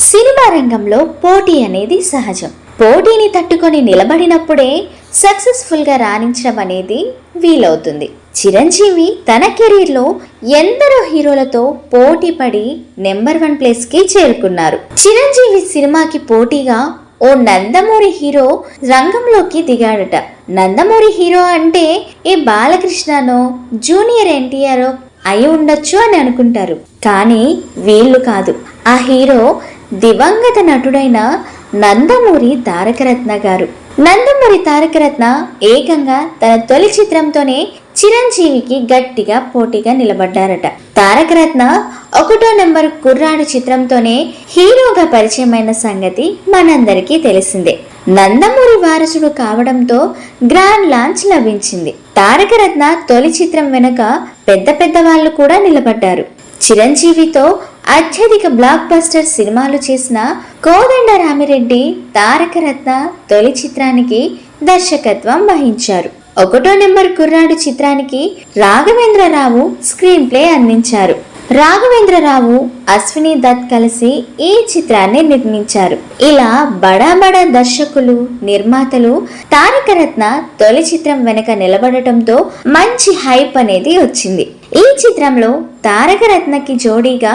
Cinema రంగంలో పోటీ అనేది సహజం. పోటీని తట్టుకొని నిలబడినప్పుడే సక్సెస్ఫుల్ గా రాణించడం అనేది వీలవుతుంది. చిరంజీవి తన కెరీర్లో ఎందరో హీరోలతో పోటీ పడి నెంబర్ 1 ప్లేస్ కి చేరుకున్నారు. చిరంజీవి సినిమాకి పోటీగా ఓ నందమూరి హీరో రంగంలోకి దిగాడట. నందమూరి హీరో అంటే ఏ బాలకృష్ణనో జూనియర్ ఎన్టీఆర్ అయి ఉండొచ్చు అని అనుకుంటారు. కానీ వీళ్ళు కాదు. ఆ హీరో దివంగత నటుడైన నందమూరి తారకరత్న గారు. నందమూరి తారకరత్న ఏకంగా తన తొలి చిత్రంతోనే చిరంజీవికి గట్టిగా పోటీగా నిలబడ్డారట. తారకరత్న 1వ నెంబర్ కుర్రాడు చిత్రంతోనే హీరోగా పరిచయమైన సంగతి మనందరికీ తెలిసిందే. నందమూరి వారసుడు కావడంతో గ్రాండ్ లాంచ్ లభించింది. తారకరత్న తొలి చిత్రం వెనుక పెద్ద వాళ్ళు కూడా నిలబడ్డారు. చిరంజీవితో అత్యధిక బ్లాక్ బస్టర్ సినిమాలు చేసిన కోదండరామిరెడ్డి తారకరత్న తొలి చిత్రానికి దర్శకత్వం వహించారు. 1వ నెంబర్ కుర్రాడు చిత్రానికి రాఘవేంద్రరావు స్క్రీన్ ప్లే అందించారు. రాఘవేంద్రరావు, అశ్విని దత్ కలిసి ఈ చిత్రాన్ని నిర్మించారు. ఇలా బడా దర్శకులు, నిర్మాతలు తారకరత్న తొలి చిత్రం వెనక నిలబడటంతో మంచి హైప్ అనేది వచ్చింది. ఈ చిత్రంలో తారకరత్నకి జోడీగా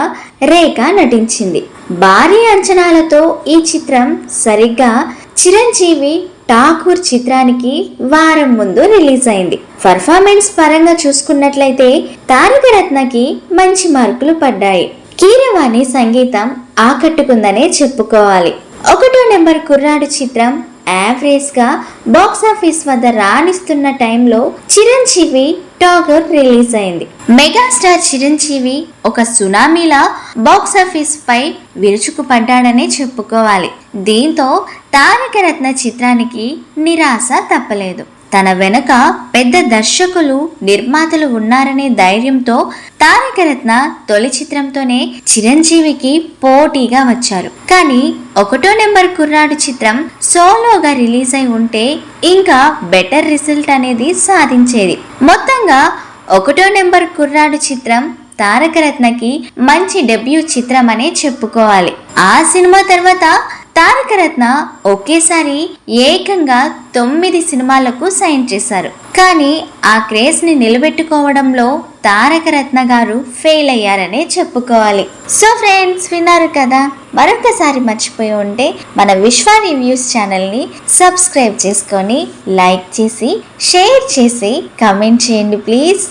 రేఖ నటించింది. భారీ అంచనాలతో ఈ చిత్రం సరిగ్గా చిరంజీవి ఠాకూర్ చిత్రానికి వారం ముందు రిలీజ్ అయింది. పర్ఫార్మెన్స్ పరంగా చూసుకున్నట్లయితే తారకరత్నకి మంచి మార్కులు పడ్డాయి. కీరవాణి సంగీతం ఆకట్టుకుందనే చెప్పుకోవాలి. 1వ నెంబర్ కుర్రాడు చిత్రం యావరేజ్ గా బాక్సాఫీస్ వద్ద రాణిస్తున్న టైంలో చిరంజీవి ఠాకూర్ రిలీజ్ అయింది. మెగాస్టార్ చిరంజీవి ఒక సునామీలా బాక్సాఫీస్ పై విరుచుకుపడ్డాడనే చెప్పుకోవాలి. దీంతో తారకరత్న చిత్రానికి నిరాశ తప్పలేదు. తన వెనుక పెద్ద దర్శకులు, నిర్మాతలు ఉన్నారనే ధైర్యంతో తారకరత్న తొలి చిత్రంతోనే చిరంజీవికి పోటీగా వచ్చారు. కానీ 1వ నెంబర్ కుర్రాడు చిత్రం సోలోగా రిలీజ్ అయి ఉంటే ఇంకా బెటర్ రిజల్ట్ అనేది సాధించేది. మొత్తంగా 1వ నెంబర్ కుర్రాడు చిత్రం తారకరత్నకి మంచి డెబ్యూ చిత్రం అనే చెప్పుకోవాలి. ఆ సినిమా తర్వాత తారకరత్న ఒకేసారి ఏకంగా 9 సినిమాలకు సైన్ చేశారు. కానీ ఆ క్రేజ్ ని నిలబెట్టుకోవడంలో తారకరత్న గారు ఫెయిల్ అయ్యారనే చెప్పుకోవాలి. సో ఫ్రెండ్స్, విన్నారు కదా. మరొకసారి మర్చిపోయి ఉంటే మన విశ్వ రివ్యూస్ ఛానల్ని సబ్స్క్రైబ్ చేసుకొని, లైక్ చేసి, షేర్ చేసి, కమెంట్ చేయండి ప్లీజ్.